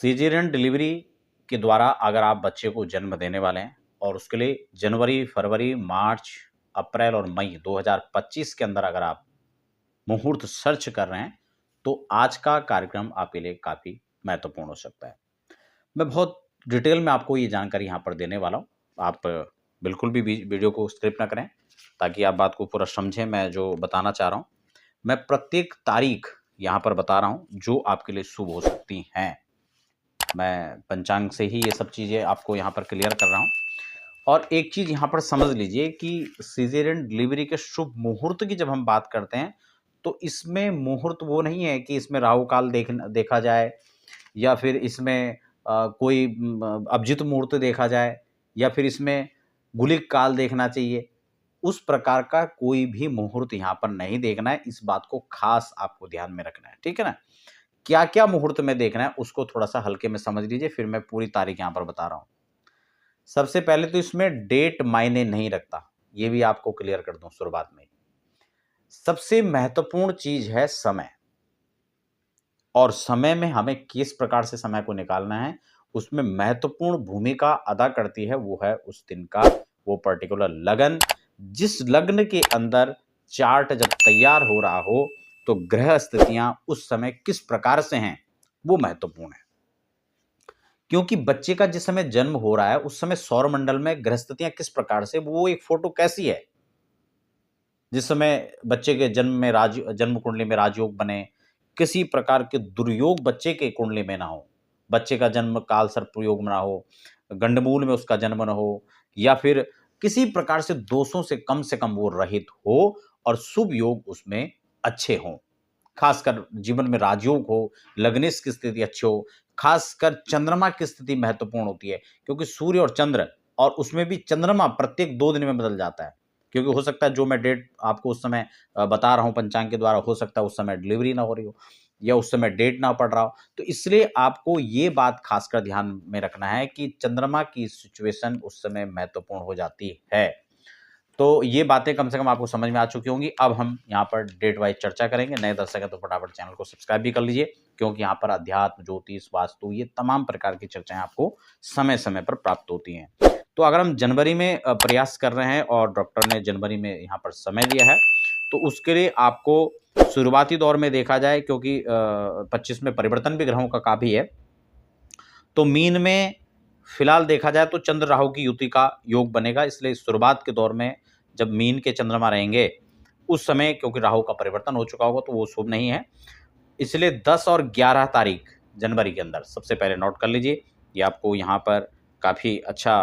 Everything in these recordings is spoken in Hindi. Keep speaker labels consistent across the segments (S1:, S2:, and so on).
S1: सीजेरियन डिलीवरी के द्वारा अगर आप बच्चे को जन्म देने वाले हैं और उसके लिए जनवरी, फरवरी, मार्च, अप्रैल और मई 2025 के अंदर अगर आप मुहूर्त सर्च कर रहे हैं, तो आज का कार्यक्रम आपके लिए काफ़ी महत्वपूर्ण हो सकता है। मैं बहुत डिटेल में आपको ये जानकारी यहाँ पर देने वाला हूँ। आप बिल्कुल भी वीडियो को स्किप ना करें, ताकि आप बात को पूरा समझें मैं जो बताना चाह रहा हूँ। मैं प्रत्येक तारीख यहाँ पर बता रहा हूँ, जो आपके लिए शुभ हो सकती हैं। मैं पंचांग से ही ये सब चीज़ें आपको यहाँ पर क्लियर कर रहा हूँ। और एक चीज़ यहाँ पर समझ लीजिए कि सीज़ेरियन डिलीवरी के शुभ मुहूर्त की जब हम बात करते हैं, तो इसमें मुहूर्त वो नहीं है कि इसमें राहु काल देखा जाए, या फिर इसमें कोई अभिजित मुहूर्त देखा जाए, या फिर इसमें गुलिक काल देखना चाहिए। उस प्रकार का कोई भी मुहूर्त यहाँ पर नहीं देखना है। इस बात को खास आपको ध्यान में रखना है, ठीक है ना? क्या-क्या मुहूर्त में देखना है, उसको थोड़ा-सा हल्के में समझ लीजिए, फिर मैं पूरी तारीख यहाँ पर बता रहा हूँ। सबसे पहले तो इसमें डेट मायने नहीं रखता, ये भी आपको क्लियर कर दूं शुरुआत में। सबसे महत्वपूर्ण चीज है समय, और समय में हमें किस प्रकार से समय को निकालना है, उसमें महत्वपूर्ण भूमिका अदा करती है वो है उस दिन का वो पर्टिकुलर लगन। जिस लग्न के अंदर चार्ट जब तैयार हो रहा हो, तो ग्रह स्थितियां उस समय किस प्रकार से हैं, वो महत्वपूर्ण है। क्योंकि बच्चे का जिस समय जन्म हो रहा है, उस समय सौरमंडल में ग्रह स्थितियां किस प्रकार से, वो एक फोटो कैसी है। जिस समय बच्चे के जन्म कुंडली में राजयोग बने, किसी प्रकार के दुर्योग बच्चे के कुंडली में ना हो, बच्चे का जन्म काल सर्प योग में ना हो, गंडमूल में उसका जन्म ना हो, या फिर किसी प्रकार से कम वो रहित हो, और शुभ योग उसमें अच्छे हों। खासकर जीवन में राजयोग हो, लग्नेश की स्थिति अच्छी हो, खासकर चंद्रमा की स्थिति महत्वपूर्ण होती है, क्योंकि सूर्य और चंद्र, और उसमें भी चंद्रमा प्रत्येक 2 दिन में बदल जाता है। क्योंकि हो सकता है जो मैं डेट आपको उस समय बता रहा हूँ पंचांग के द्वारा, हो सकता है उस समय डिलीवरी ना हो रही हो, या उस समय डेट ना पड़ रहा हो। तो इसलिए आपको ये बात खासकर ध्यान में रखना है कि चंद्रमा की सिचुएशन उस समय महत्वपूर्ण हो जाती है। तो ये बातें कम से कम आपको समझ में आ चुकी होंगी। अब हम यहाँ पर डेट वाइज चर्चा करेंगे। नए दर्शक हैं तो फटाफट चैनल को सब्सक्राइब भी कर लीजिए, क्योंकि यहाँ पर अध्यात्म, ज्योतिष, वास्तु, ये तमाम प्रकार की चर्चाएं आपको समय समय पर प्राप्त होती हैं। तो अगर हम जनवरी में प्रयास कर रहे हैं और डॉक्टर ने जनवरी में यहाँ पर समय दिया है, तो उसके लिए आपको शुरुआती दौर में देखा जाए, क्योंकि 25 में परिवर्तन भी ग्रहों का काफी है, तो मीन में फिलहाल देखा जाए तो चंद्र राहु की युति का योग बनेगा। इसलिए शुरुआत के दौर में जब मीन के चंद्रमा रहेंगे, उस समय क्योंकि राहु का परिवर्तन हो चुका होगा, तो वो शुभ नहीं है। इसलिए 10 और 11 तारीख जनवरी के अंदर सबसे पहले नोट कर लीजिए। ये आपको यहाँ पर काफ़ी अच्छा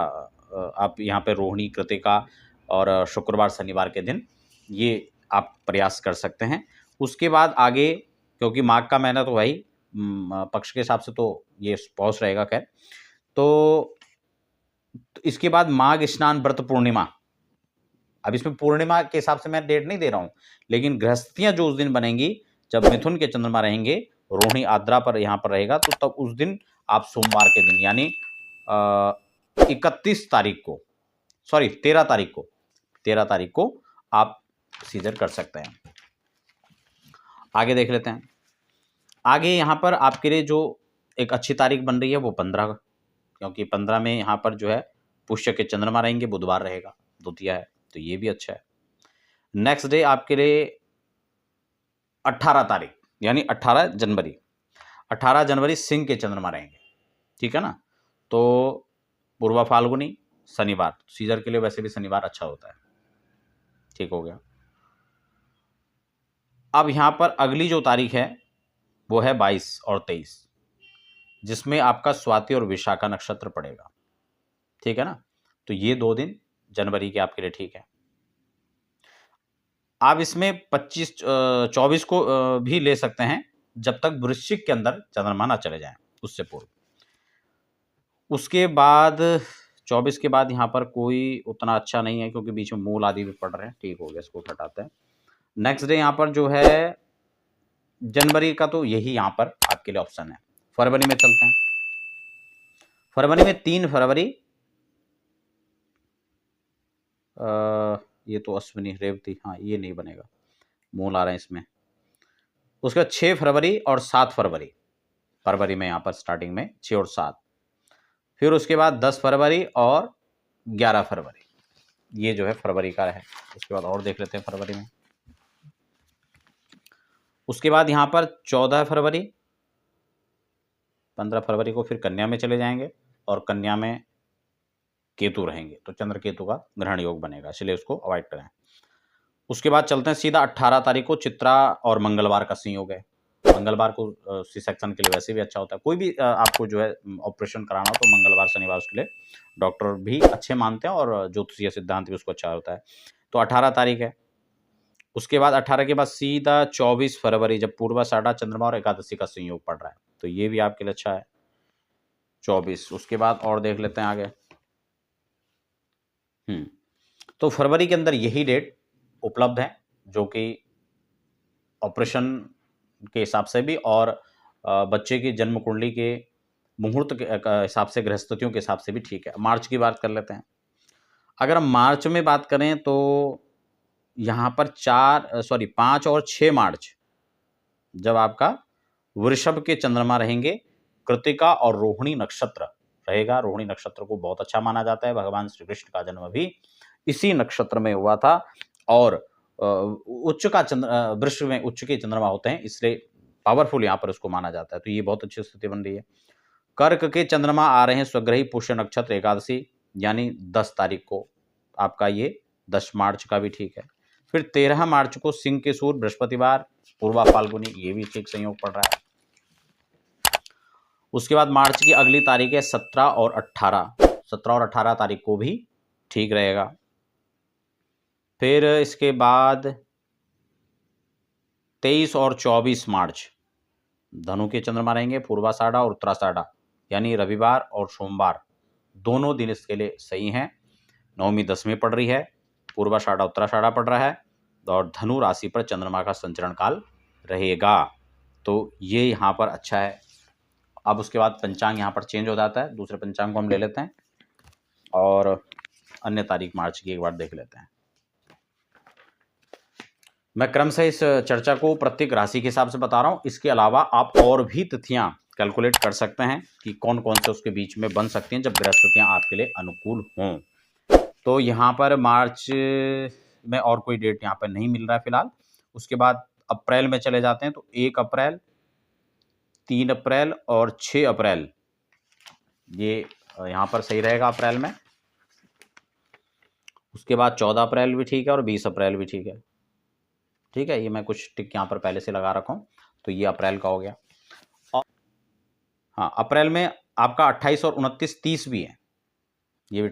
S1: आप यहाँ पे रोहिणी, कृतिका और शुक्रवार, शनिवार के दिन ये आप प्रयास कर सकते हैं। उसके बाद आगे, क्योंकि माघ का महीना तो भाई पक्ष के हिसाब से तो ये पौष रहेगा खैर। तो इसके बाद माघ स्नान व्रत पूर्णिमा। अब इसमें पूर्णिमा के हिसाब से मैं डेट नहीं दे रहा हूँ, लेकिन गृहस्थियां जो उस दिन बनेंगी, जब मिथुन के चंद्रमा रहेंगे, रोहिणी आद्रा पर यहाँ पर रहेगा, तो तब उस दिन आप सोमवार के दिन यानी 31 तारीख को, सॉरी 13 तारीख को आप सीजर कर सकते हैं। आगे देख लेते हैं। आगे यहाँ पर आपके लिए जो एक अच्छी तारीख बन रही है वो 15, क्योंकि 15 में यहाँ पर जो है पुष्य के चंद्रमा रहेंगे, बुधवार रहेगा, द्वितीया है, तो ये भी अच्छा है। नेक्स्ट डे आपके लिए 18 तारीख यानी 18 जनवरी, 18 जनवरी सिंह के चंद्रमा रहेंगे, ठीक है ना। तो पूर्वा फाल्गुनी शनिवार, सीजर के लिए वैसे भी शनिवार अच्छा होता है, ठीक हो गया। अब यहाँ पर अगली जो तारीख है वो है 22 और 23, जिसमें आपका स्वाति और विशाखा नक्षत्र पड़ेगा, ठीक है ना। तो ये 2 दिन जनवरी के आपके लिए ठीक है। आप इसमें 24 को भी ले सकते हैं, जब तक वृश्चिक के अंदर चंद्रमा ना चले जाएं, उससे पूर्व। उसके बाद 24 के बाद यहाँ पर कोई उतना अच्छा नहीं है, क्योंकि बीच में मूल आदि भी पड़ रहे हैं, ठीक हो गया, इसको हटाते हैं। नेक्स्ट डे यहाँ पर जो है जनवरी का, तो यही यहाँ पर आपके लिए ऑप्शन है। फरवरी में चलते हैं। फरवरी में 3 फरवरी, ये तो अश्विनी रेवती, हाँ ये नहीं बनेगा, मूल आ रहे हैं इसमें। उसके बाद 6 फरवरी और 7 फरवरी, फरवरी में यहाँ पर स्टार्टिंग में 6 और 7। फिर उसके बाद 10 फरवरी और 11 फरवरी, ये जो है फरवरी का है। उसके बाद और देख लेते हैं फरवरी में। उसके बाद यहाँ पर 14 फरवरी, 15 फरवरी को फिर कन्या में चले जाएंगे और कन्या में केतु रहेंगे, तो चंद्र केतु का ग्रहण योग बनेगा, इसलिए उसको अवॉइड करें। उसके बाद चलते हैं सीधा 18 तारीख को चित्रा और मंगलवार का संयोग है। मंगलवार को सी सेक्शन के लिए वैसे भी अच्छा होता है, कोई भी आपको जो है ऑपरेशन कराना हो तो मंगलवार शनिवार उसके लिए डॉक्टर भी अच्छे मानते हैं और ज्योतिषीय सिद्धांत भी उसको अच्छा होता है। तो 18 तारीख है। उसके बाद 18 के बाद सीधा 24 फरवरी, जब पूर्वाषाढ़ा चंद्रमा और एकादशी का संयोग पड़ रहा है, तो ये भी आपके लिए अच्छा है 24। उसके बाद और देख लेते हैं आगे। तो फरवरी के अंदर यही डेट उपलब्ध है जो कि ऑपरेशन के हिसाब से भी और बच्चे की जन्म कुंडली के मुहूर्त के हिसाब से, गृहस्थितियों के हिसाब से भी ठीक है। मार्च की बात कर लेते हैं। अगर हम मार्च में बात करें तो यहाँ पर 5 और 6 मार्च जब आपका वृषभ के चंद्रमा रहेंगे, कृतिका और रोहिणी नक्षत्र रहेगा। रोहिणी नक्षत्र को बहुत अच्छा माना जाता है, भगवान श्री कृष्ण का जन्म भी इसी नक्षत्र में हुआ था और उच्च का वृष में उच्च के चंद्रमा होते हैं, इसलिए पावरफुल यहाँ पर उसको माना जाता है। तो ये बहुत अच्छी स्थिति बन रही है। कर्क के चंद्रमा आ रहे हैं स्वग्रही पुष्य नक्षत्र एकादशी, यानी 10 तारीख को आपका ये 10 मार्च का भी ठीक है। फिर 13 मार्च को सिंह के सूर्य बृहस्पतिवार पूर्वा फाल्गुनी, ये भी ठीक संयोग पड़ रहा है। उसके बाद मार्च की अगली तारीख है 17 और 18 तारीख को भी ठीक रहेगा। फिर इसके बाद 23 और 24 मार्च धनु के चंद्रमा रहेंगे, पूर्वाषाढ़ा और उत्तराषाढ़ा, यानी रविवार और सोमवार दोनों दिन इसके लिए सही हैं। नवमी 10वीं पड़ रही है, पूर्वाषाढ़ा उत्तराषाढ़ा पड़ रहा है और धनु राशि पर चंद्रमा का संचरण काल रहेगा, तो ये यहाँ पर अच्छा है। अब उसके बाद पंचांग यहाँ पर चेंज हो जाता है, दूसरे पंचांग को हम ले लेते हैं और अन्य तारीख मार्च की एक बार देख लेते हैं। मैं क्रम से इस चर्चा को प्रत्येक राशि के हिसाब से बता रहा हूँ। इसके अलावा आप और भी तिथियां कैलकुलेट कर सकते हैं कि कौन कौन से उसके बीच में बन सकती हैं जब बृहस्पतियां आपके लिए अनुकूल हों। तो यहाँ पर मार्च में और कोई डेट यहाँ पर नहीं मिल रहा है फिलहाल। उसके बाद अप्रैल में चले जाते हैं तो 1 अप्रैल, 3 अप्रैल और 6 अप्रैल ये यहाँ पर सही रहेगा अप्रैल में। उसके बाद 14 अप्रैल भी ठीक है और 20 अप्रैल भी ठीक है। ठीक है, ये मैं कुछ टिक यहाँ पर पहले से लगा रखा हूँ, तो ये अप्रैल का हो गया। और हाँ, अप्रैल में आपका 28 और 29, 30 भी है, ये भी